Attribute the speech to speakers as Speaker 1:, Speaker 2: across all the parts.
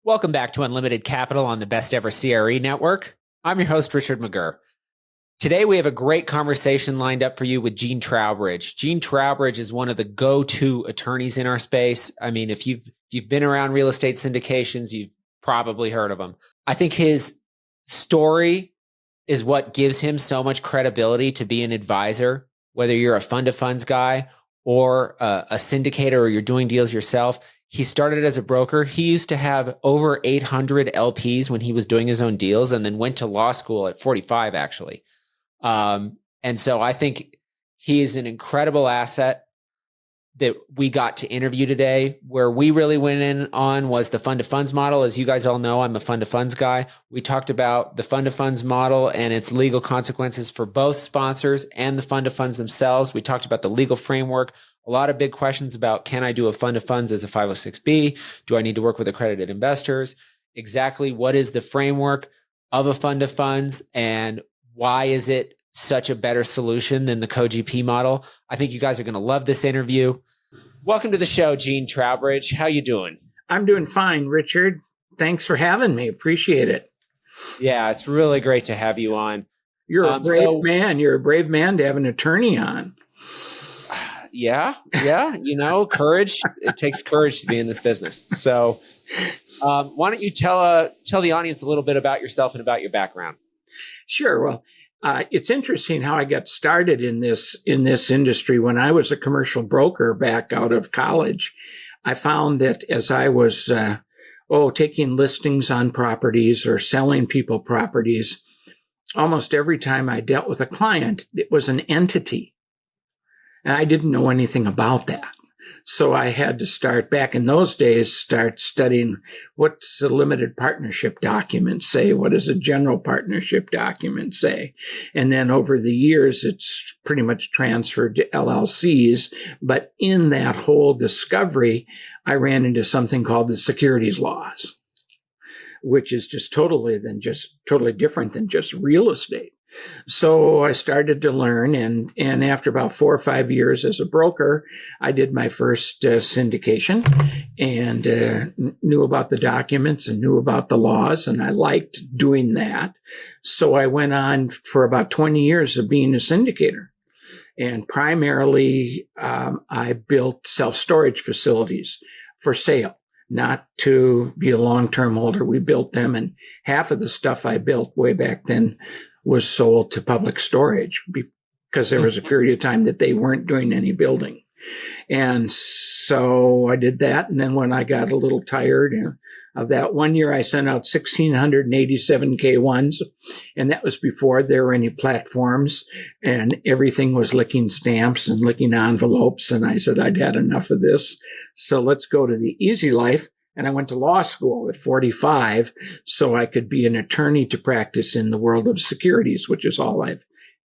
Speaker 1: Welcome back to Unlimited Capital on the Best Ever CRE Network. I'm your host, Richard McGurr. Today, we have a great conversation lined up for you with Gene Trowbridge. Gene Trowbridge is one of the go-to attorneys in our space. I mean, if you've been around real estate syndications, you've probably heard of him. I think his story is what gives him so much credibility to be an advisor, whether you're a fund of funds guy or a syndicator or you're doing deals yourself. He started as a broker. He used to have over 800 LPs when he was doing his own deals and then went to law school at 45, actually. And so I think he is an incredible asset that we got to interview today. Where we really went in on was the fund of funds model. As you guys all know, I'm a fund of funds guy. We talked about the fund of funds model and its legal consequences for both sponsors and the fund of funds themselves. We talked about the legal framework. A lot of big questions about, can I do a fund of funds as a 506B? Do I need to work with accredited investors? Exactly what is the framework of a fund of funds, and why is it such a better solution than the co-GP model? I think you guys are going to love this interview. Welcome to the show, Gene Trowbridge. How you doing?
Speaker 2: I'm doing fine, Richard. Thanks for having me. Appreciate it.
Speaker 1: Yeah, it's really great to have you on.
Speaker 2: You're a brave man. You're a brave man to have an attorney on.
Speaker 1: Yeah. You know, courage. It takes courage to be in this business. So why don't you tell the audience a little bit about yourself and about your background?
Speaker 2: Sure. Well, it's interesting how I got started in this industry. When I was a commercial broker back out of college, I found that as I was taking listings on properties or selling people properties, almost every time I dealt with a client, it was an entity. And I didn't know anything about that. So I had to start studying what's a limited partnership document say? What does a general partnership document say? And then over the years, it's pretty much transferred to LLCs. But in that whole discovery, I ran into something called the securities laws, which is just totally different than just real estate. So I started to learn, and after about 4 or 5 years as a broker, I did my first syndication and knew about the documents and knew about the laws, and I liked doing that. So I went on for about 20 years of being a syndicator. And primarily, I built self-storage facilities for sale, not to be a long-term holder. We built them, and half of the stuff I built way back then was sold to public storage because there was a period of time that they weren't doing any building. And so I did that. And then when I got a little tired of that, one year I sent out 1,687 K1s. And that was before there were any platforms, and everything was licking stamps and licking envelopes. And I said, I'd had enough of this. So let's go to the easy life. And I went to law school at 45 so I could be an attorney to practice in the world of securities, which is all I've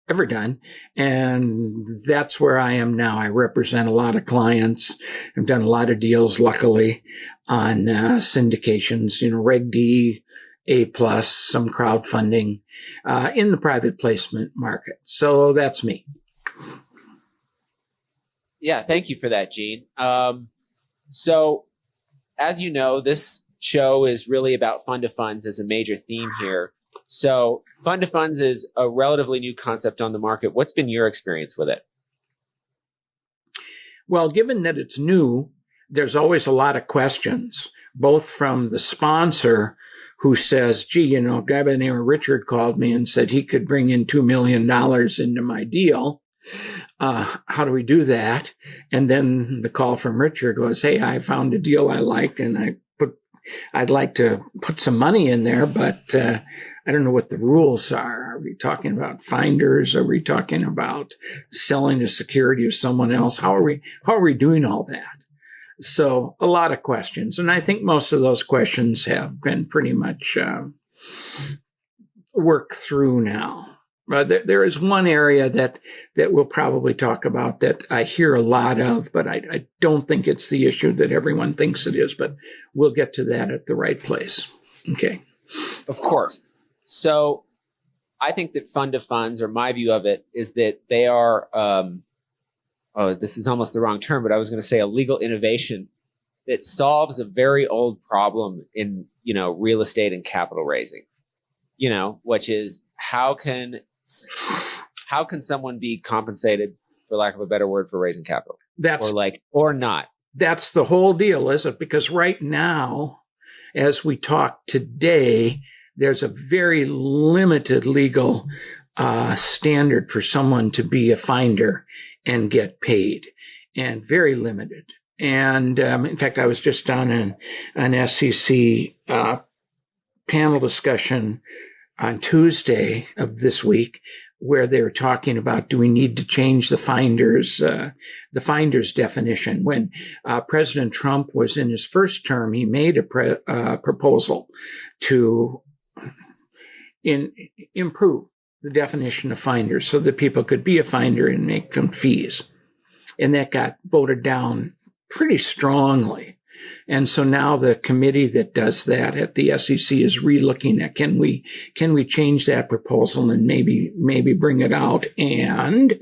Speaker 2: ever done. And that's where I am now. I represent a lot of clients. I've done a lot of deals, luckily, on syndications, Reg D, A+, some crowdfunding in the private placement market. So that's me.
Speaker 1: Yeah, thank you for that, Gene. So as you know, this show is really about fund of funds as a major theme here. So fund of funds is a relatively new concept on the market. What's been your experience with it?
Speaker 2: Well, given that it's new, there's always a lot of questions, both from the sponsor who says, gee, a guy by the name of Richard called me and said he could bring in $2 million into my deal. How do we do that? And then the call from Richard was, hey, I found a deal I like, and I'd like to put some money in there, but I don't know what the rules are. Are we talking about finders? Are we talking about selling a security of someone else? How are we doing all that? So a lot of questions. And I think most of those questions have been pretty much worked through now. There is one area that we'll probably talk about that I hear a lot of, but I don't think it's the issue that everyone thinks it is, but we'll get to that at the right place. Okay.
Speaker 1: Of course. So I think that fund of funds, or my view of it, is that they are, this is almost the wrong term, but I was going to say a legal innovation that solves a very old problem in, real estate and capital raising, which is how can someone be compensated, for lack of a better word, for raising capital? Or not.
Speaker 2: That's the whole deal, is it? Because right now, as we talk today, there's a very limited legal standard for someone to be a finder and get paid, and very limited. And in fact, I was just on an SEC panel discussion on Tuesday of this week, where they were talking about, do we need to change the finder's definition? When President Trump was in his first term, he made a proposal to improve the definition of finders so that people could be a finder and make some fees. And that got voted down pretty strongly. And so now the committee that does that at the SEC is relooking at, can we change that proposal and maybe bring it out? And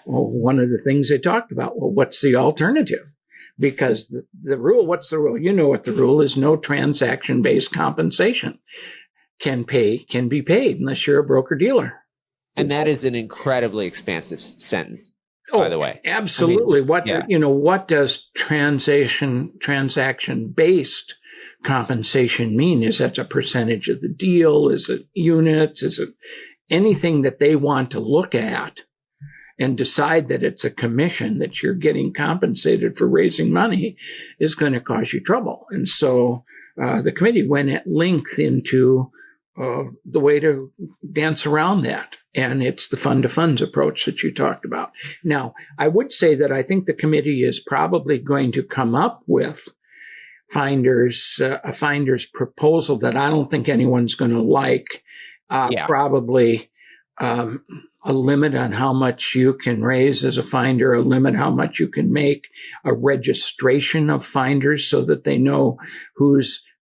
Speaker 2: one of the things they talked about, what's the alternative? Because the rule, what's the rule? You know what the rule is: no transaction-based compensation can be paid unless you're a broker-dealer.
Speaker 1: And that is an incredibly expansive sentence, by the way.
Speaker 2: Absolutely. What does transaction-based compensation mean? Is that a percentage of the deal? Is it units? Is it anything that they want to look at and decide that it's a commission, that you're getting compensated for raising money, is going to cause you trouble? And so the committee went at length into the way to dance around that. And it's the fund-to-funds approach that you talked about. Now, I would say that I think the committee is probably going to come up with a finder's proposal that I don't think anyone's going to like. Probably a limit on how much you can raise as a finder, a limit how much you can make, a registration of finders so that they know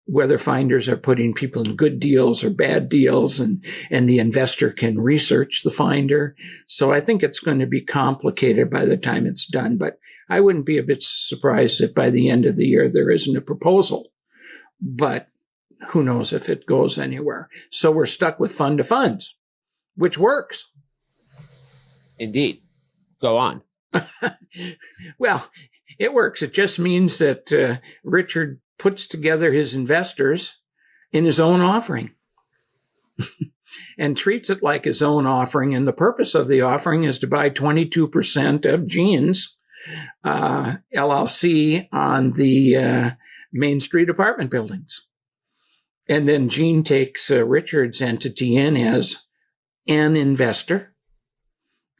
Speaker 2: whether finders are putting people in good deals or bad deals, and the investor can research the finder. So I think it's going to be complicated by the time it's done, but I wouldn't be a bit surprised if by the end of the year there isn't a proposal, but who knows if it goes anywhere. So we're stuck with fund to funds, which works.
Speaker 1: Indeed. Go on.
Speaker 2: Well, it works. It just means that Richard puts together his investors in his own offering and treats it like his own offering. And the purpose of the offering is to buy 22% of Gene's LLC on the Main Street apartment buildings. And then Gene takes Richard's entity in as an investor,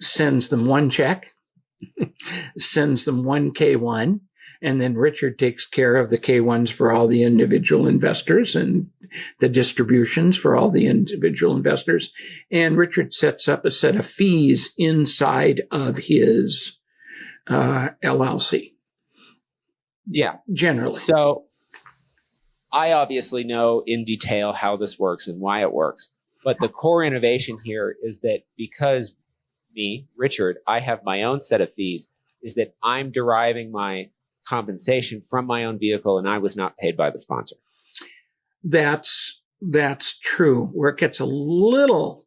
Speaker 2: sends them one check, sends them one K1, and then Richard takes care of the K1s for all the individual investors and the distributions for all the individual investors. And Richard sets up a set of fees inside of his LLC.
Speaker 1: Yeah.
Speaker 2: Generally.
Speaker 1: So I obviously know in detail how this works and why it works. But the core innovation here is that because me, Richard, I have my own set of fees, is that I'm deriving my compensation from my own vehicle, and I was not paid by the sponsor.
Speaker 2: That's true. Where it gets a little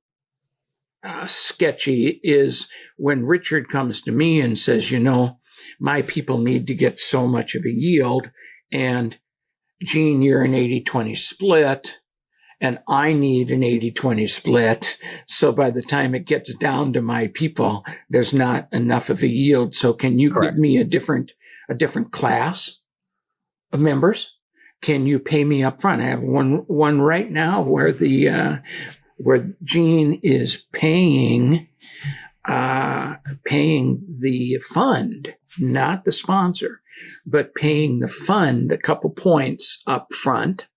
Speaker 2: sketchy is when Richard comes to me and says, my people need to get so much of a yield, and Gene, you're an 80-20 split, and I need an 80-20 split. So by the time it gets down to my people, there's not enough of a yield. So can you give me a different class of members? Can you pay me up front? I have one right now where where Gene is paying the fund, not the sponsor, but paying the fund a couple points up front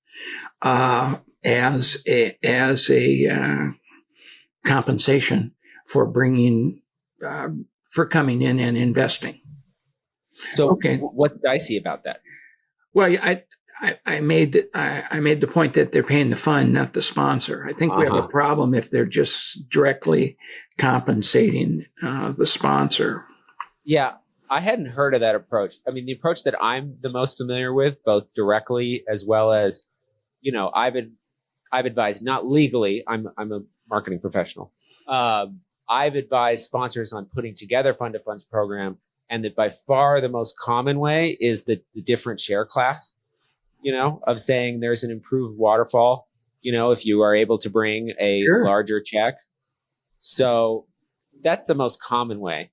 Speaker 2: as a compensation for for coming in and investing.
Speaker 1: So what's dicey about that?
Speaker 2: Well, I made the point that they're paying the fund, not the sponsor. I think we have a problem if they're just directly compensating the sponsor.
Speaker 1: Yeah, I hadn't heard of that approach. I mean, the approach that I'm the most familiar with, both directly as well as, I've advised, not legally. I'm a marketing professional. I've advised sponsors on putting together fund of funds program, and that by far the most common way is the different share class. Of saying there's an improved waterfall. If you are able to bring a larger check, so that's the most common way.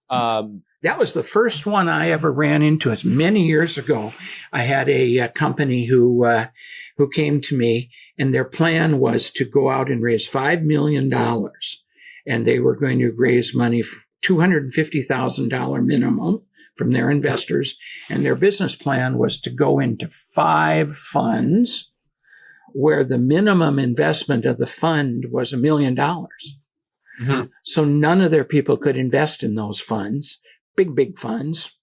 Speaker 2: That was the first one I ever ran into. It's many years ago. I had a company who came to me, and their plan was to go out and raise $5 million, and they were going to raise money for $250,000 minimum from their investors, and their business plan was to go into 5 funds where the minimum investment of the fund was $1 million. Mm-hmm. So none of their people could invest in those funds, big funds,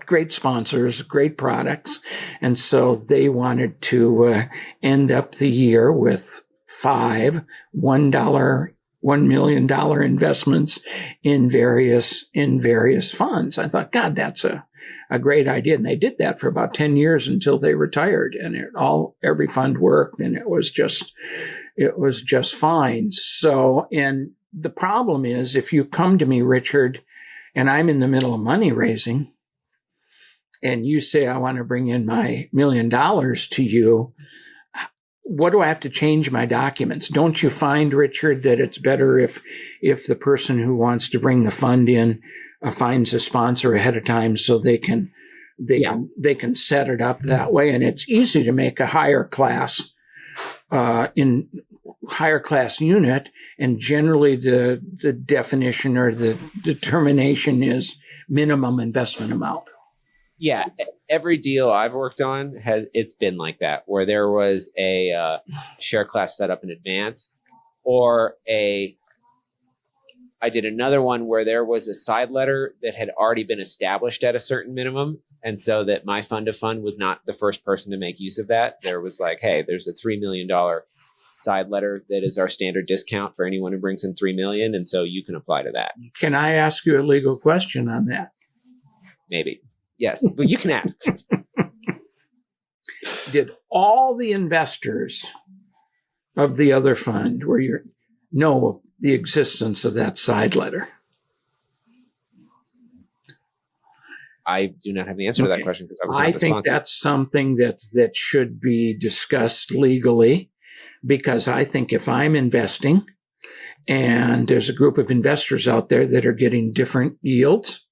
Speaker 2: great sponsors, great products. And so they wanted to end up the year with 5 $1 million investments in various funds. I thought, God, that's a great idea. And they did that for about 10 years until they retired, and every fund worked, and it was just fine. So, and the problem is, if you come to me, Richard, and I'm in the middle of money raising, and you say, I want to bring in my $1 million to you, what do I have to change my documents? Don't you find, Richard, that it's better if the person who wants to bring the fund in finds a sponsor ahead of time, so they can set it up that way? And it's easy to make a higher class unit, and generally the definition or the determination is minimum investment amount.
Speaker 1: Yeah, every deal I've worked on it's been like that, where there was a share class set up in advance, or I did another one where there was a side letter that had already been established at a certain minimum, and so that my fund of fund was not the first person to make use of that. There was like, hey, there's a $3 million side letter that is our standard discount for anyone who brings in $3 million, and so you can apply to that.
Speaker 2: Can I ask you a legal question on that?
Speaker 1: Maybe. Yes, but you can ask.
Speaker 2: Did all the investors of the other fund know the existence of that side letter?
Speaker 1: I do not have the answer to that question, because
Speaker 2: I think that's something that should be discussed legally, because I think if I'm investing and there's a group of investors out there that are getting different yields,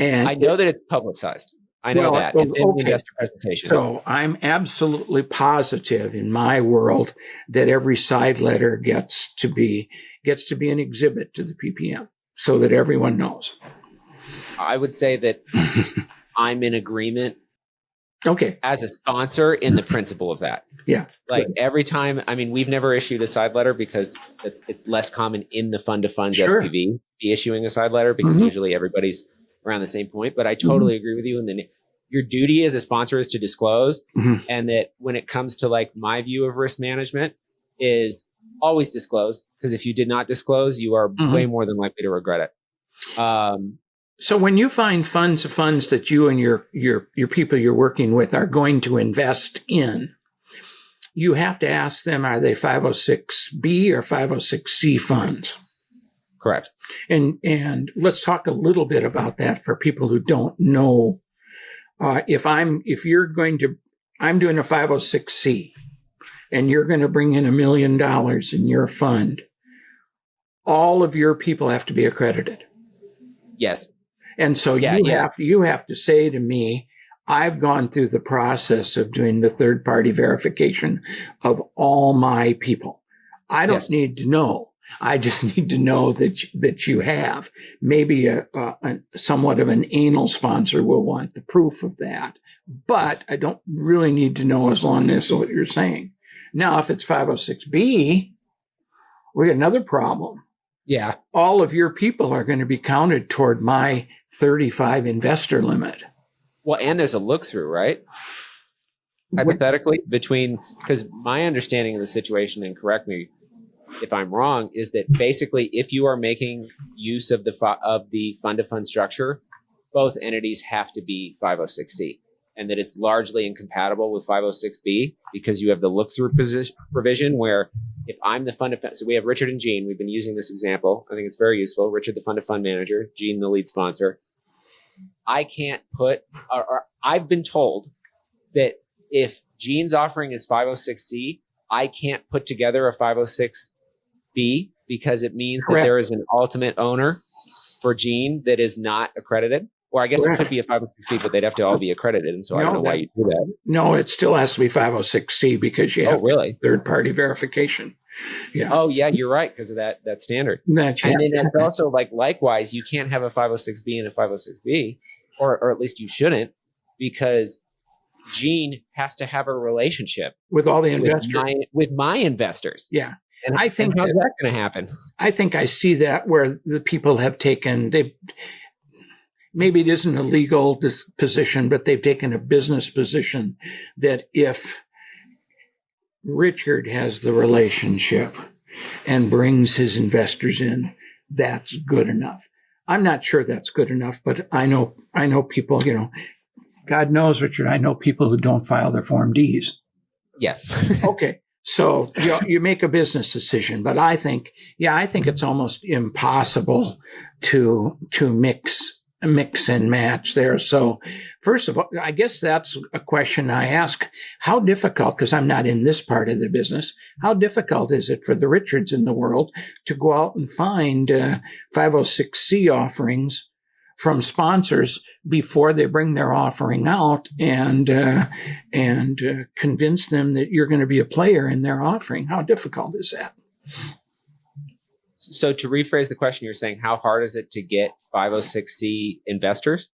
Speaker 2: and
Speaker 1: I know that it's publicized. I know that. It's in the investor presentation.
Speaker 2: So I'm absolutely positive in my world that every side letter gets to be an exhibit to the PPM, so that everyone knows.
Speaker 1: I would say that I'm in agreement.
Speaker 2: Okay.
Speaker 1: As a sponsor in the principle of that.
Speaker 2: Yeah.
Speaker 1: Like every time, I mean, we've never issued a side letter because it's less common in the fund of funds SPV to be issuing a side letter, because usually everybody's around the same point. But I totally agree with you. And then your duty as a sponsor is to disclose. And that when it comes to like my view of risk management is always disclose, because if you did not disclose, you are way more than likely to regret it.
Speaker 2: So when you find funds of funds that you and your people you're working with are going to invest in, you have to ask them, are they 506B or 506C funds?
Speaker 1: Correct.
Speaker 2: And let's talk a little bit about that for people who don't know. I'm doing a 506C, and you're going to bring in $1 million in your fund, all of your people have to be accredited.
Speaker 1: Yes.
Speaker 2: And so you have to say to me, I've gone through the process of doing the third-party verification of all my people. I don't need to know. I just need to know that you have. Maybe a somewhat of an anal sponsor will want the proof of that, but I don't really need to know, as long as what you're saying. Now, if it's 506B, we got another problem.
Speaker 1: Yeah.
Speaker 2: All of your people are going to be counted toward my 35 investor limit.
Speaker 1: Well, and there's a look through, right? Hypothetically, because my understanding of the situation, and correct me if I'm wrong, is that basically if you are making use of the fund of fund structure both entities have to be 506C, and that it's largely incompatible with 506B because you have the look-through provision where if I'm the fund of fund, so we have Richard and Gene. We've been using this example. I think it's very useful. Richard, the fund of fund manager, Gene, the lead sponsor. I can't put, or I've been told that if Gene's offering is 506C, I can't put together a 506B because it means that there is an ultimate owner for Gene that is not accredited. Or I guess it could be a 506B, but they'd have to all be accredited. And so I don't know why you do that.
Speaker 2: No, it still has to be 506C because you have third-party verification. Yeah.
Speaker 1: Oh, yeah, you're right because of that standard. And then it's also likewise, you can't have a 506B and a 506B, or at least you shouldn't, because Gene has to have a relationship
Speaker 2: with all the investors,
Speaker 1: with my investors.
Speaker 2: Yeah.
Speaker 1: And I think how's that going to happen?
Speaker 2: I think I see that where the people have taken, maybe it isn't a legal position, but they've taken a business position that if Richard has the relationship and brings his investors in, that's good enough. I'm not sure that's good enough, but I know people, God knows, Richard, I know people who don't file their Form Ds.
Speaker 1: Yeah.
Speaker 2: Okay. So you make a business decision, but I think it's almost impossible to mix and match there. So first of all, I guess that's a question I ask. How difficult, because I'm not in this part of the business, how difficult is it for the Richards in the world to go out and find 506C offerings from sponsors before they bring their offering out and convince them that you're going to be a player in their offering? How difficult is that?
Speaker 1: So to rephrase the question, you're saying how hard is it to get 506C investors?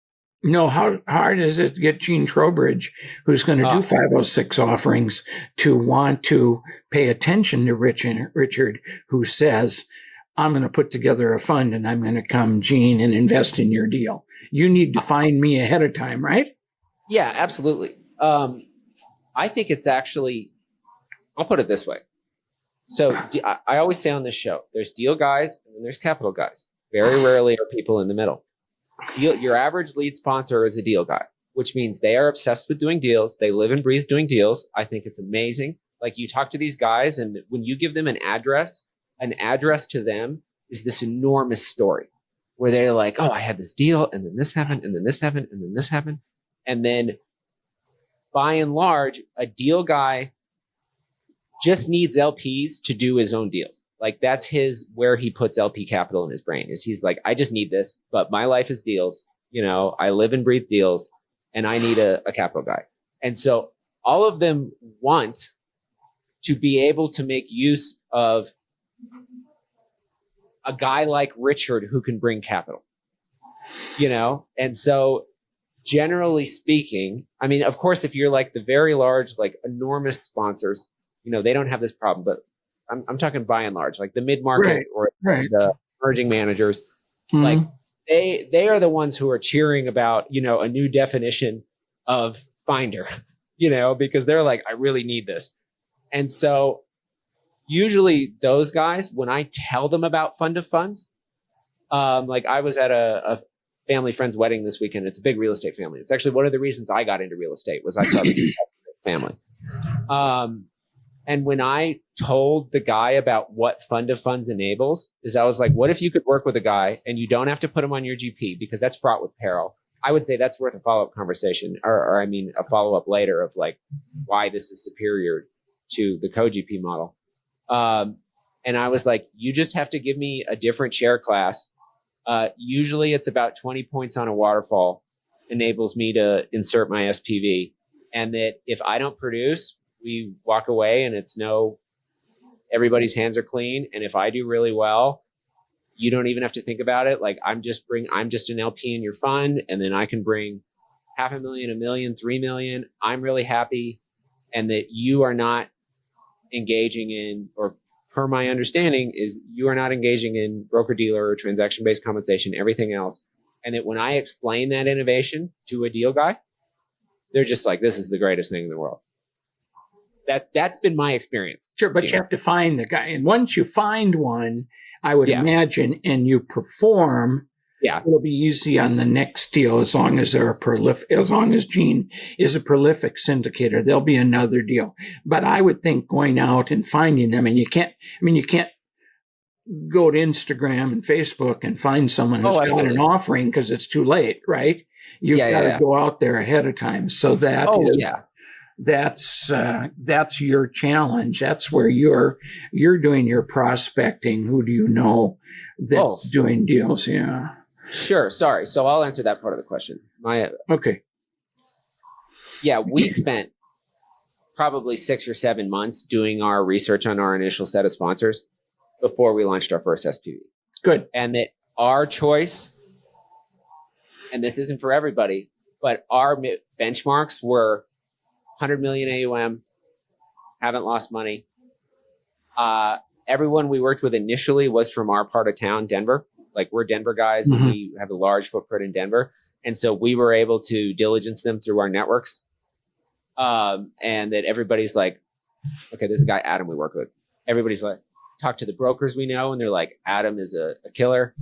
Speaker 2: No, how hard is it to get Gene Trowbridge, who's going to do 506 offerings, to want to pay attention to Richard, who says, I'm going to put together a fund and I'm going to come, Gene, and invest in your deal. You need to find me ahead of time, right?
Speaker 1: Yeah, absolutely. I think it's actually, I'll put it this way. So I always say on this show, there's deal guys and then there's capital guys. Very rarely are people in the middle. Your average lead sponsor is a deal guy, which means they are obsessed with doing deals. They live and breathe doing deals. I think it's amazing. Like, you talk to these guys, and when you give them an address to them is this enormous story where they're like, oh, I had this deal and then this happened and then this happened and then this happened. And then by and large, a deal guy just needs LPs to do his own deals. Like, that's where he puts LP capital in his brain, is he's like, I just need this, but my life is deals. I live and breathe deals, and I need a capital guy. And so all of them want to be able to make use of a guy like Richard who can bring capital, And so generally speaking, I mean, of course, if you're like the very large, like enormous sponsors, they don't have this problem, but I'm talking by and large, like the mid-market or the emerging managers, like they are the ones who are cheering about, a new definition of finder, because they're like, I really need this. And so usually those guys, when I tell them about fund of funds, like I was at a family friend's wedding this weekend. It's a big real estate family. It's actually one of the reasons I got into real estate was I saw this family. And when I told the guy about what fund of funds enables, is I was like, what if you could work with a guy and you don't have to put him on your GP because that's fraught with peril? I would say that's worth a follow-up conversation, or a follow-up later of like why this is superior to the co-GP model. And I was like, you just have to give me a different share class. Usually it's about 20 points on a waterfall enables me to insert my SPV. And that if I don't produce, we walk away and everybody's hands are clean. And if I do really well, you don't even have to think about it. Like, I'm just an LP in your fund, and then I can bring $500,000, $1 million, $3 million. I'm really happy. And that you are not engaging in, or per my understanding is you are not engaging in broker dealer or transaction-based compensation, everything else. And that when I explain that innovation to a deal guy, they're just like, this is the greatest thing in the world. That's been my experience.
Speaker 2: Sure, but you have to find the guy. And once you find one, I would imagine, and you perform,
Speaker 1: Yeah.
Speaker 2: It'll be easy on the next deal as long as as long as Gene is a prolific syndicator. There'll be another deal. But I would think going out and finding them, and you can't go to Instagram and Facebook and find someone who's got an offering because it's too late, right? You've got to go out there ahead of time. So that's your challenge. That's where you're doing your prospecting. Who do you know that's doing deals? Yeah.
Speaker 1: Sure. Sorry. So I'll answer that part of the question.
Speaker 2: Okay.
Speaker 1: Yeah, we spent probably 6 or 7 months doing our research on our initial set of sponsors before we launched our first SPV.
Speaker 2: Good.
Speaker 1: And that our choice, and this isn't for everybody, but our benchmarks were 100 million AUM, haven't lost money. Everyone we worked with initially was from our part of town, Denver. Like, we're Denver guys, and we have a large footprint in Denver. And so we were able to diligence them through our networks. And that everybody's like, okay, there's a guy, Adam, we work with. Everybody's like, talk to the brokers we know, and they're like, Adam is a killer.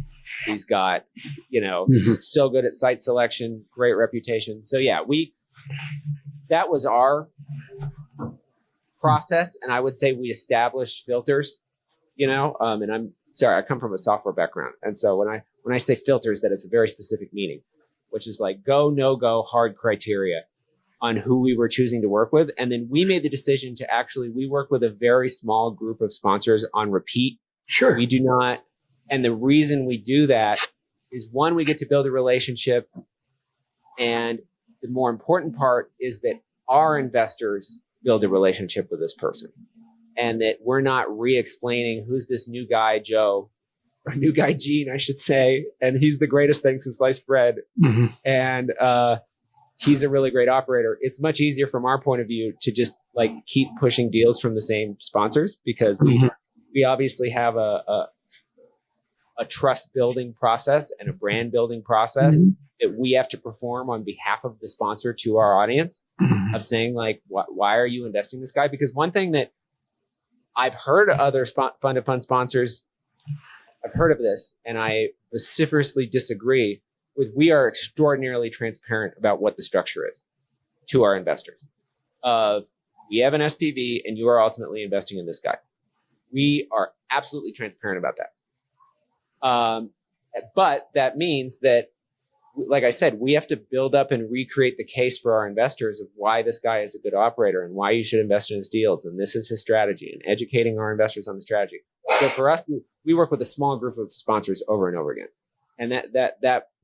Speaker 1: He's got, he's so good at site selection, great reputation. So yeah, that was our process. And I would say we established filters, and I'm sorry, I come from a software background. And so when I say filters, that is a very specific meaning, which is like go, no go, hard criteria on who we were choosing to work with. And then we made the decision to we work with a very small group of sponsors on repeat.
Speaker 2: Sure.
Speaker 1: We do not. And the reason we do that is, one, we get to build a relationship. And the more important part is that our investors build a relationship with this person, and that we're not re-explaining who's this new guy, Joe, or new guy, Gene, I should say. And he's the greatest thing since sliced bread. And, he's a really great operator. It's much easier from our point of view to just like keep pushing deals from the same sponsors, because we obviously have a trust building process and a brand building process that we have to perform on behalf of the sponsor to our audience, of saying like, why are you investing in this guy? Because one thing that I've heard other fund-of-fund sponsors, I've heard of this, and I vociferously disagree with. We are extraordinarily transparent about what the structure is to our investors. We have an SPV and you are ultimately investing in this guy. We are absolutely transparent about that. But that means that, like I said, we have to build up and recreate the case for our investors of why this guy is a good operator and why you should invest in his deals. And this is his strategy, and educating our investors on the strategy. So for us, we work with a small group of sponsors over and over again. And that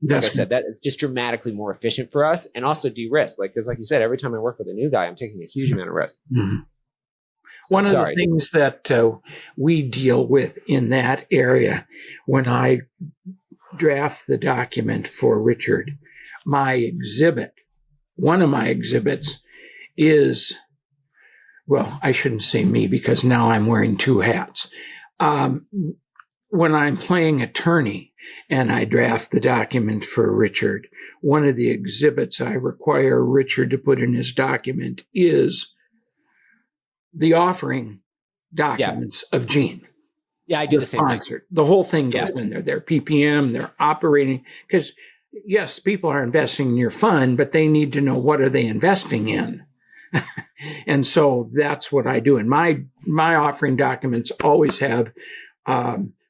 Speaker 1: like I said, that is just dramatically more efficient for us, and also de-risk. Like, because like you said, every time I work with a new guy, I'm taking a huge amount of risk.
Speaker 2: One of the things that we deal with in that area, when I draft the document for Richard, one of my exhibits is, well, I shouldn't say me, because now I'm wearing two hats. When I'm playing attorney and I draft the document for Richard, one of the exhibits I require Richard to put in his document is the offering documents of Gene.
Speaker 1: Yeah, I do the same thing.
Speaker 2: The whole thing goes in there. Their PPM, their operating, because yes, people are investing in your fund, but they need to know, what are they investing in? And so that's what I do. And my offering documents always have,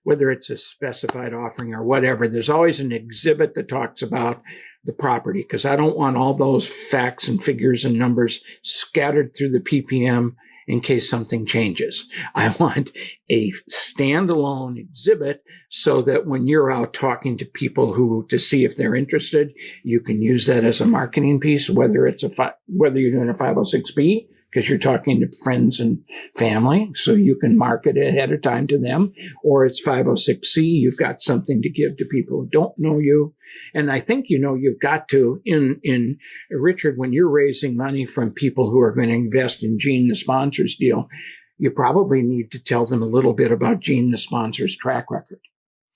Speaker 2: whether it's a specified offering or whatever, there's always an exhibit that talks about the property, because I don't want all those facts and figures and numbers scattered through the PPM in case something changes. I want a standalone exhibit so that when you're out talking to people to see if they're interested, you can use that as a marketing piece, whether you're doing a 506B, because you're talking to friends and family, so you can market it ahead of time to them, or it's 506C, you've got something to give to people who don't know you. And I think, you've got to, in Richard, when you're raising money from people who are going to invest in Gene, the sponsor's deal, you probably need to tell them a little bit about Gene, the sponsor's track record.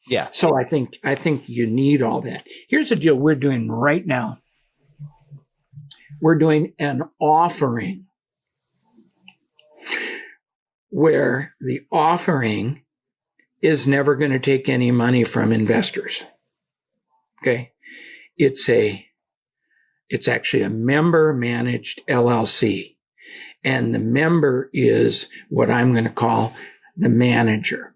Speaker 1: Yeah.
Speaker 2: So I think you need all that. Here's a deal we're doing right now. We're doing an offering where the offering is never going to take any money from investors. Okay. It's actually a member managed LLC. And the member is what I'm going to call the manager.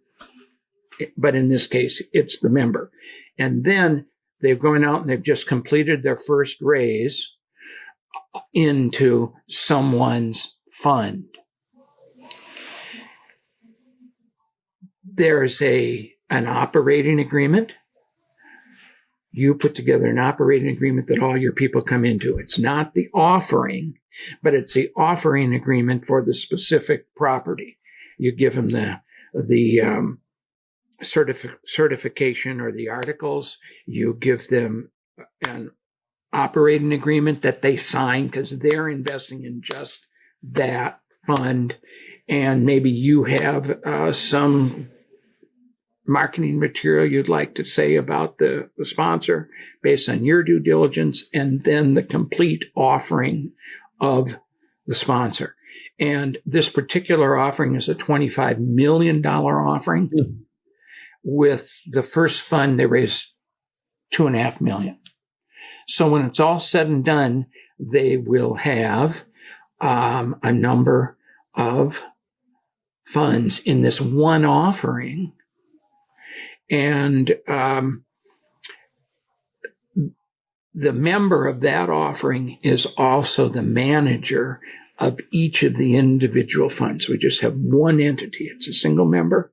Speaker 2: But in this case, it's the member. And then they've gone out and they've just completed their first raise into someone's fund. There's an operating agreement. You put together an operating agreement that all your people come into. It's not the offering, but it's the offering agreement for the specific property. You give them the certification or the articles. You give them an operating agreement that they sign because they're investing in just that fund. And maybe you have some marketing material you'd like to say about the sponsor based on your due diligence, and then the complete offering of the sponsor. And this particular offering is a $25 million offering. Mm-hmm. With the first fund, they raised $2.5 million. So when it's all said and done, they will have a number of funds in this one offering. And the member of that offering is also the manager of each of the individual funds. We just have one entity. It's a single member.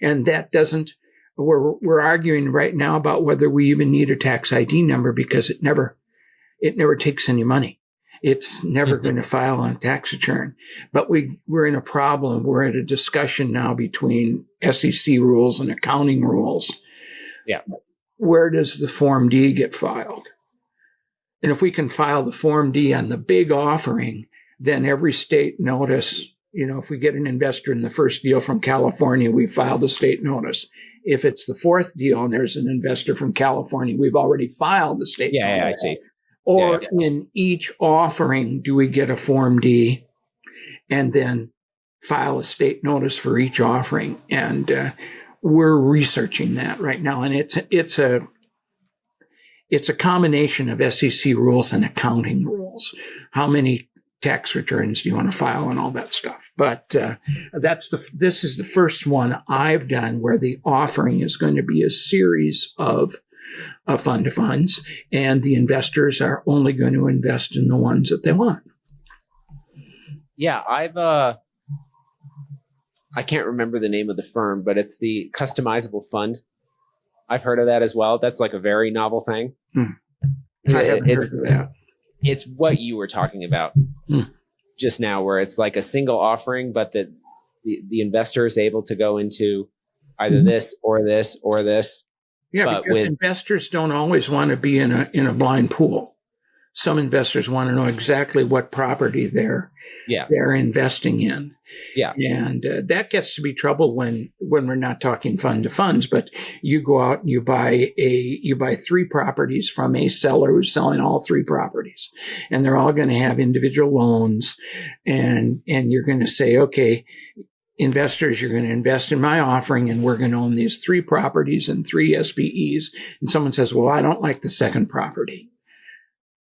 Speaker 2: And that doesn't, we're arguing right now about whether we even need a tax ID number because it never takes any money. It's never going to file on a tax return. But we're in a problem. We're in a discussion now between SEC rules and accounting rules.
Speaker 1: Yeah.
Speaker 2: Where does the Form D get filed? And if we can file the Form D on the big offering, then every state notice, if we get an investor in the first deal from California, we file the state notice. If it's the fourth deal and there's an investor from California, we've already filed the state notice.
Speaker 1: Yeah, I see.
Speaker 2: Or in each offering, do we get a Form D and then file a state notice for each offering? And we're researching that right now. And it's a combination of SEC rules and accounting rules. How many tax returns do you want to file and all that stuff? But this is the first one I've done where the offering is going to be a series of fund to funds, and the investors are only going to invest in the ones that they want.
Speaker 1: Yeah, I can't remember the name of the firm, but it's the Customizable Fund. I've heard of that as well. That's like a very novel thing.
Speaker 2: I haven't heard of that.
Speaker 1: It's what you were talking about just now, where it's like a single offering, but the investor is able to go into either this or this or this.
Speaker 2: Yeah, because investors don't always want to be in a blind pool. Some investors want to know exactly what property they're investing in.
Speaker 1: Yeah,
Speaker 2: and that gets to be trouble when we're not talking fund to funds. But you go out and you buy 3 properties from a seller who's selling all 3 properties, and they're all going to have individual loans, and you're going to say, okay, investors, you're going to invest in my offering, and we're going to own these 3 properties and 3 SPEs. And someone says, well, I don't like the second property.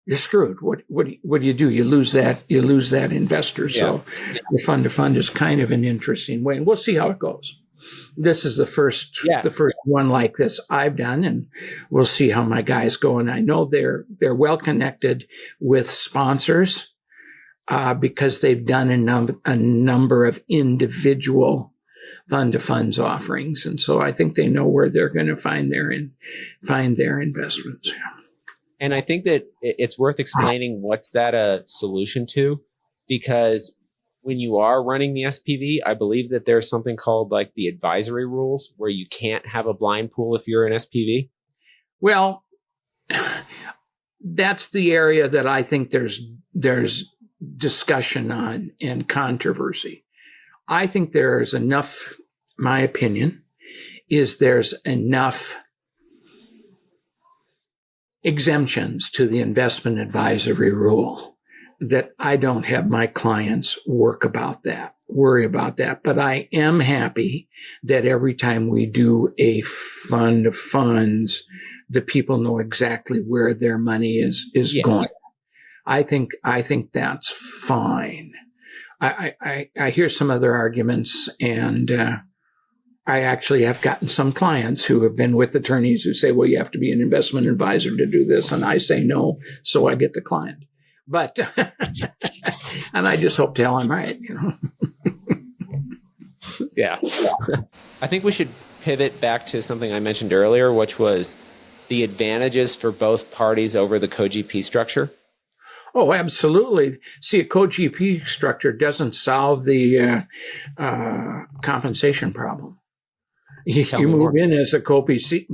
Speaker 2: You're screwed. What do you do? You lose that investor. So the fund to fund is kind of an interesting way, and we'll see how it goes. This is the first one like this I've done, and we'll see how my guys go. And I know they're well connected with sponsors because they've done a number of individual fund to funds offerings, and so I think they know where they're going to find their investments.
Speaker 1: And I think that it's worth explaining what's that a solution to, because when you are running the SPV, I believe that there's something called like the advisory rules where you can't have a blind pool if you're an SPV.
Speaker 2: Well, that's the area that I think there's discussion on and controversy. I think there's enough, my opinion, is there's enough exemptions to the investment advisory rule that I don't have my clients worry about that. But I am happy that every time we do a fund of funds, the people know exactly where their money is going. I think that's fine. I hear some other arguments, and I actually have gotten some clients who have been with attorneys who say, well, you have to be an investment advisor to do this. And I say no, so I get the client. But, and I just hope to hell I'm right,
Speaker 1: Yeah. I think we should pivot back to something I mentioned earlier, which was the advantages for both parties over the co-GP structure.
Speaker 2: Oh, absolutely. See, a co-GP structure doesn't solve the compensation problem. You move in as a co-GP,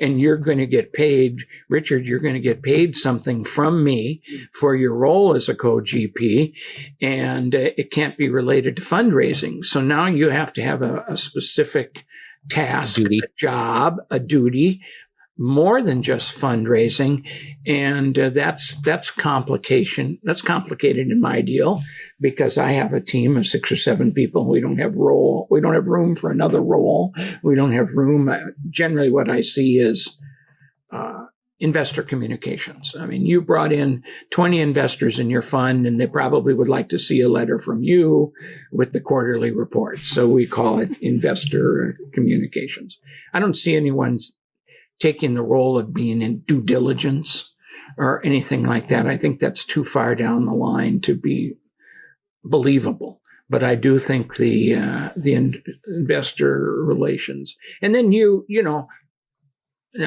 Speaker 2: and you're going to get paid, Richard, you're going to get paid something from me for your role as a co-GP, and it can't be related to fundraising. So now you have to have a specific task, a job, a duty, more than just fundraising, and that's complication. That's complicated in my deal because I have a team of 6 or 7 people. We don't have room for another role. We don't have room. Generally, what I see is investor communications. I mean, you brought in 20 investors in your fund, and they probably would like to see a letter from you with the quarterly report. So we call it investor communications. I don't see anyone's taking the role of being in due diligence or anything like that. I think that's too far down the line to be believable. But I do think the investor relations, and then now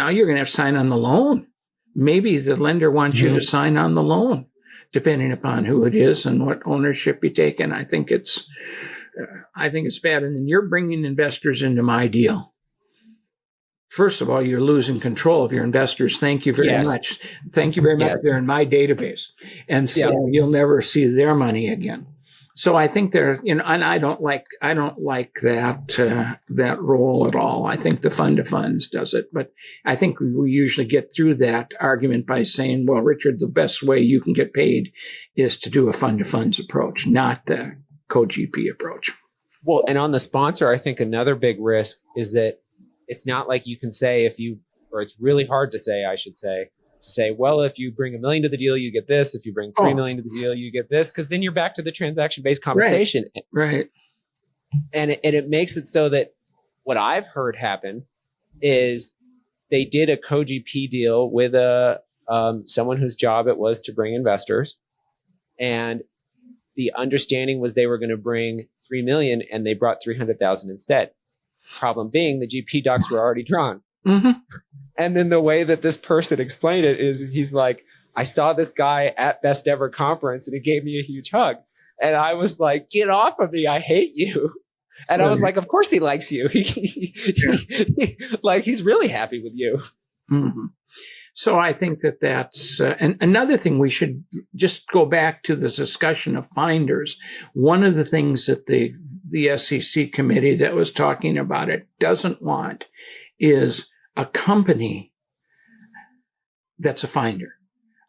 Speaker 2: you're going to have to sign on the loan. Maybe the lender wants you to sign on the loan, depending upon who it is and what ownership you take. And I think it's bad. And then you're bringing investors into my deal. First of all, you're losing control of your investors. Thank you very much. Thank you very much. They're in my database. And so you'll never see their money again. So I think and I don't like that role at all. I think the fund of funds does it. But I think we usually get through that argument by saying, well, Richard, the best way you can get paid is to do a fund of funds approach, not the co-GP approach.
Speaker 1: Well, and on the sponsor, I think another big risk is that it's not like you can say or it's really hard to say, I should say, well, if you bring $1 million to the deal, you get this. If you bring $3 million to the deal, you get this. Because then you're back to the transaction-based compensation.
Speaker 2: Right.
Speaker 1: And it makes it so that what I've heard happen is they did a co-GP deal with someone whose job it was to bring investors. And the understanding was they were going to bring $3 million, and they brought $300,000 instead. Problem being, the GP docs were already drawn.
Speaker 2: Mm-hmm.
Speaker 1: And then the way that this person explained it is he's like, I saw this guy at Best Ever Conference and he gave me a huge hug. And I was like, get off of me. I hate you. And I was like, of course he likes you. Like, he's really happy with you.
Speaker 2: Mm-hmm. So I think that's and another thing, we should just go back to this discussion of finders. One of the things that the SEC committee that was talking about it doesn't want is a company that's a finder.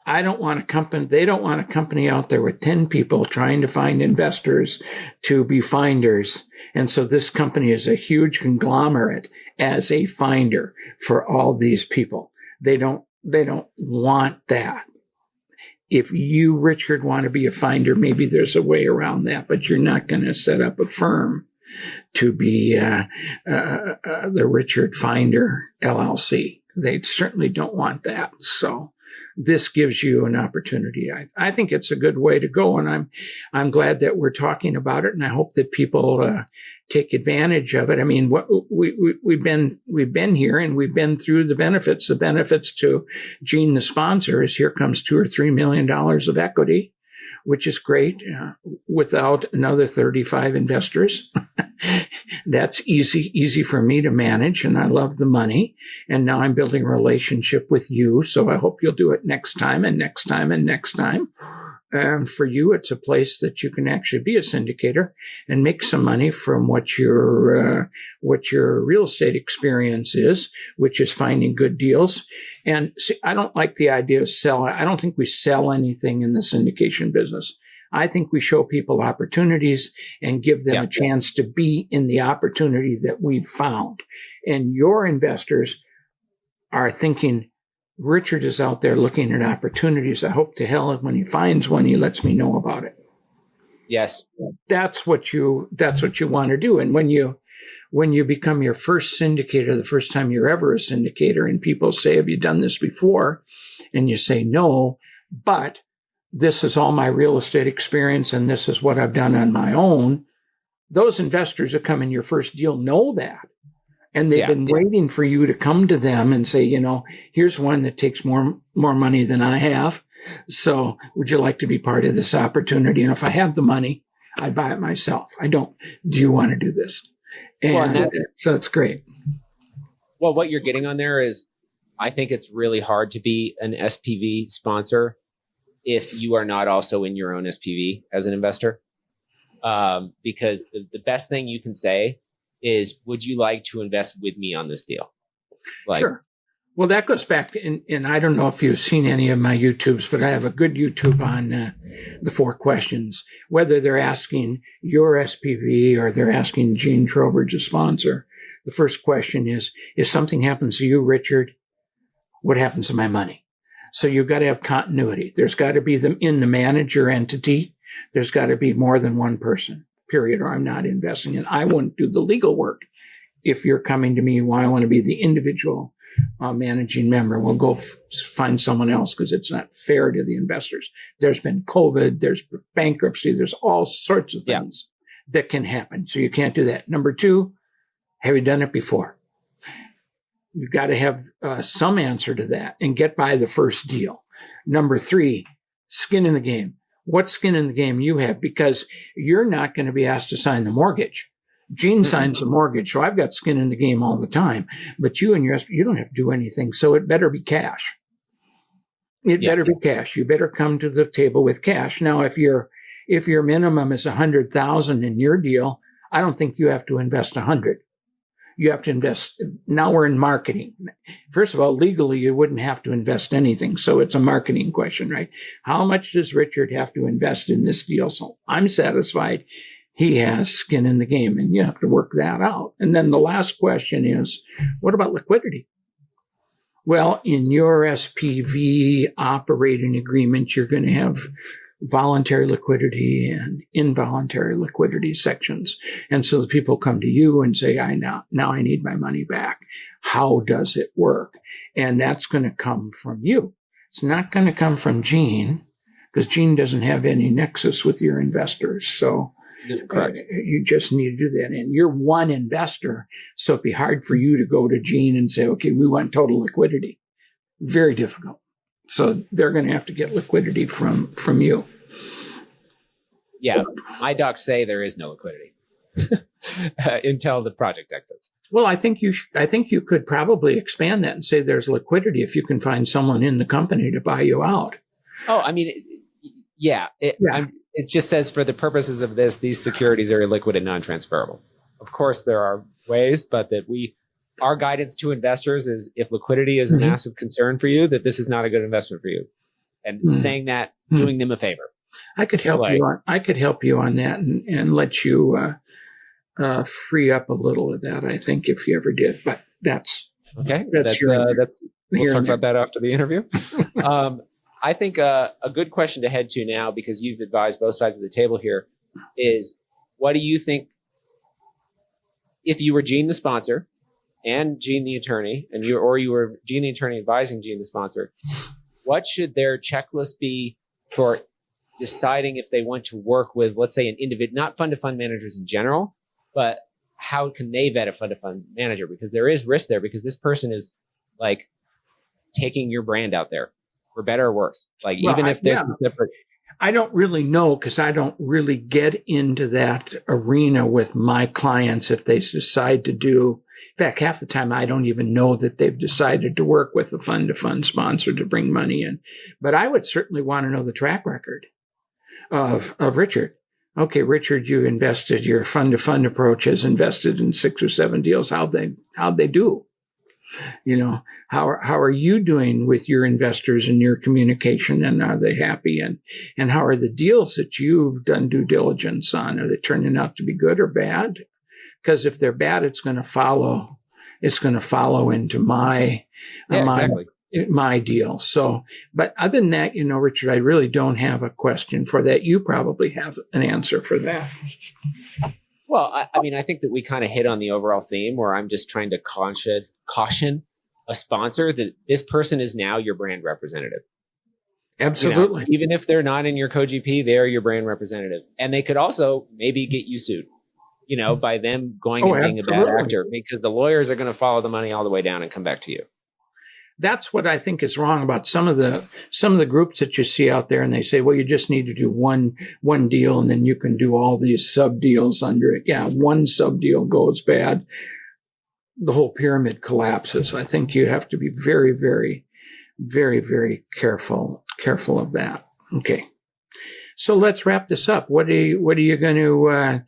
Speaker 2: They don't want a company out there with 10 people trying to find investors to be finders. And so this company is a huge conglomerate as a finder for all these people. They don't want that. If you, Richard, want to be a finder, maybe there's a way around that, but you're not going to set up a firm to be the Richard Finder LLC. They certainly don't want that. So this gives you an opportunity. I think it's a good way to go, and I'm glad that we're talking about it, and I hope that people take advantage of it. I mean, we've been here and we've been through the benefits. The benefits to Gene, the sponsor, is here comes $2 or $3 million of equity, which is great, without another 35 investors. That's easy for me to manage, and I love the money. And now I'm building a relationship with you, so I hope you'll do it next time and next time and next time. For you, it's a place that you can actually be a syndicator and make some money from what your real estate experience is, which is finding good deals. And see, I don't like the idea of selling. I don't think we sell anything in the syndication business. I think we show people opportunities and give them a chance to be in the opportunity that we've found. And your investors are thinking, Richard is out there looking at opportunities. I hope to hell when he finds one, he lets me know about it.
Speaker 1: Yes.
Speaker 2: That's what you want to do. And when you become your first syndicator, the first time you're ever a syndicator, and people say, have you done this before? And you say, no, but this is all my real estate experience and this is what I've done on my own. Those investors that come in your first deal know that. And they've been waiting for you to come to them and say, here's one that takes more money than I have. So would you like to be part of this opportunity? And if I have the money, I'd buy it myself. I don't. Do you want to do this? And so it's great.
Speaker 1: Well, what you're getting on there is, I think it's really hard to be an SPV sponsor if you are not also in your own SPV as an investor. Because the best thing you can say is, would you like to invest with me on this deal?
Speaker 2: Sure. Well, that goes back to, and I don't know if you've seen any of my YouTubes, but I have a good YouTube on the 4 questions, whether they're asking your SPV or they're asking Gene Trowbridge, a sponsor. The first question is, if something happens to you, Richard, what happens to my money? So you've got to have continuity. There's got to be in the manager entity. There's got to be more than one person, period, or I'm not investing in. I wouldn't do the legal work. If you're coming to me, well, I want to be the individual managing member, we'll go find someone else because it's not fair to the investors. There's been COVID, there's bankruptcy, there's all sorts of things that can happen. So you can't do that. Number 2, have you done it before? You've got to have some answer to that and get by the first deal. Number 3, skin in the game. What skin in the game you have? Because you're not going to be asked to sign the mortgage. Gene signs a mortgage, so I've got skin in the game all the time. But you and you don't have to do anything, so it better be cash. It better be cash. You better come to the table with cash. Now, if your minimum is $100,000 in your deal, I don't think you have to invest $100,000. You have to invest. Now we're in marketing. First of all, legally, you wouldn't have to invest anything. So it's a marketing question, right? How much does Richard have to invest in this deal? So I'm satisfied he has skin in the game, and you have to work that out. And then the last question is, what about liquidity? Well, in your SPV operating agreement, you're going to have voluntary liquidity and involuntary liquidity sections. And so the people come to you and say, now I need my money back. How does it work? And that's going to come from you. It's not going to come from Gene, because Gene doesn't have any nexus with your investors. So you just need to do that. And you're one investor, so it'd be hard for you to go to Gene and say, okay, we want total liquidity. Very difficult. So they're going to have to get liquidity from you.
Speaker 1: Yeah, my docs say there is no liquidity until the project exits.
Speaker 2: Well, I think you could probably expand that and say there's liquidity if you can find someone in the company to buy you out.
Speaker 1: Oh, I mean, it just says, for the purposes of this, these securities are illiquid and non-transferable. Of course, there are ways, but our guidance to investors is, if liquidity is a massive concern for you, that this is not a good investment for you. And saying that, doing them a favor.
Speaker 2: I could help you on that and let you free up a little of that, I think, if you ever did. But that's
Speaker 1: okay. We'll talk about that after the interview. I think a good question to head to now, because you've advised both sides of the table here, is, what do you think, if you were Gene the sponsor and Gene the attorney, and you were Gene the attorney advising Gene the sponsor, what should their checklist be for deciding if they want to work with, let's say, an individual, not fund-to-fund managers in general, but how can they vet a fund-to-fund manager? Because there is risk there, because this person is like taking your brand out there, for better or worse. Like, even if they're separate.
Speaker 2: I don't really know, because I don't really get into that arena with my clients if they decide to do. In fact, half the time I don't even know that they've decided to work with a fund-to-fund sponsor to bring money in. But I would certainly want to know the track record of Richard. Okay, Richard, you invested, your fund-to-fund approach has invested in 6 or 7 deals. How'd they do? How are you doing with your investors and your communication, and are they happy? And how are the deals that you've done due diligence on? Are they turning out to be good or bad? Because if they're bad, it's going to follow into my
Speaker 1: Yeah, exactly.
Speaker 2: my deal. So, but other than that, Richard, I really don't have a question for that. You probably have an answer for that.
Speaker 1: Well, I mean, I think that we kind of hit on the overall theme where I'm just trying to caution a sponsor that this person is now your brand representative.
Speaker 2: Absolutely.
Speaker 1: Even if they're not in your co-GP, they're your brand representative. And they could also maybe get you sued, by them going and being a bad actor, because the lawyers are going to follow the money all the way down and come back to you.
Speaker 2: That's what I think is wrong about some of the groups that you see out there, and they say, well, you just need to do one deal and then you can do all these sub deals under it. Yeah, one sub deal goes bad, the whole pyramid collapses. I think you have to be very, very, very, very careful of that. Okay. So let's wrap this up. What are you going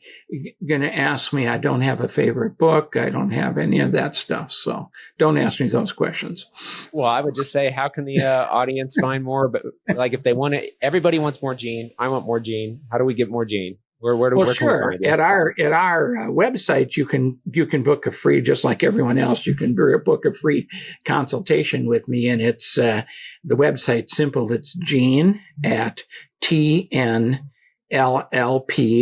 Speaker 2: to ask me? I don't have a favorite book. I don't have any of that stuff. So don't ask me those questions.
Speaker 1: Well, I would just say, how can the audience find more? But like, if they want to, everybody wants more Gene. I want more Gene. How do we get more Gene? Where can we find it? At our website, you can book a free, just like everyone else. You can book a free consultation with me, and it's the website's simple. It's Gene at TNLLP.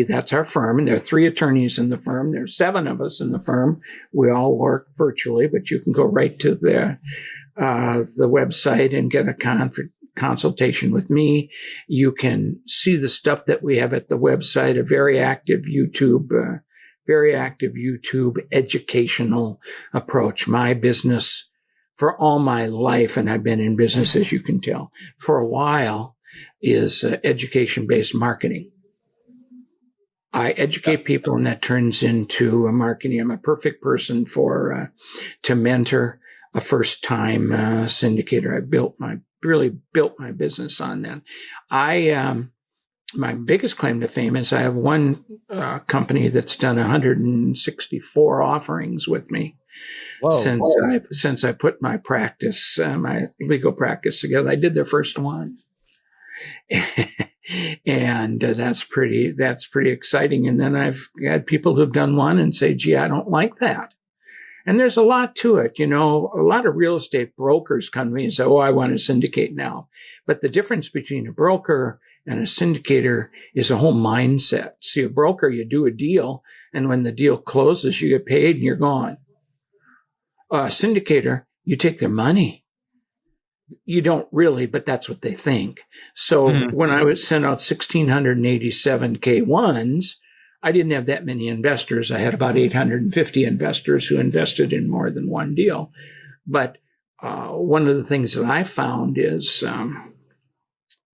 Speaker 1: That's our firm, and there are 3 attorneys in the firm. There's 7 of us in the firm. We all work virtually, but you can go right to the website and get a consultation with me. You can see the stuff that we have at the website, a very active YouTube educational approach. My business for all my life, and I've been in business, as you can tell, for a while, is education-based marketing. I educate people, and that turns into a marketing. I'm a perfect person to mentor a first-time syndicator. I really built my business on that. My biggest claim to fame is I have one company that's done 164 offerings with me. Whoa. Since I put my practice, my legal practice together. I did the first one. And that's pretty exciting. And then I've had people who've done one and say, gee, I don't like that. And there's a lot to it. A lot of real estate brokers come to me and say, oh, I want to syndicate now. But the difference between a broker and a syndicator is a whole mindset. See, a broker, you do a deal, and when the deal closes, you get paid and you're gone. A syndicator, you take their money. You don't really, but that's what they think. So when I was sent out 1,687 K1s, I didn't have that many investors. I had about 850 investors who invested in more than one deal. But one of the things that I found is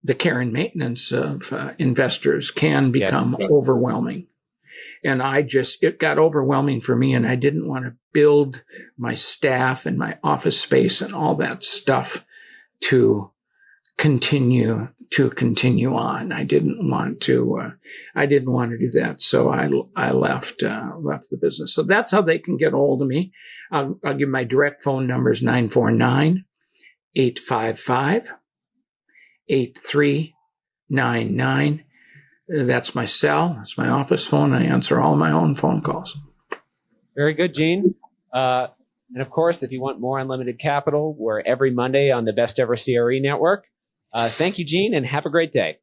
Speaker 1: the care and maintenance of investors can become overwhelming. And it got overwhelming for me, and I didn't want to build my staff and my office space and all that stuff to continue on. I didn't want to do that. So I left the business. So that's how they can get a hold of me. I'll give my direct phone numbers, 949-855-8399. That's my cell. That's my office phone. I answer all my own phone calls. Very good, Gene. And of course, if you want more unlimited capital, we're every Monday on the Best Ever CRE Network. Thank you, Gene, and have a great day.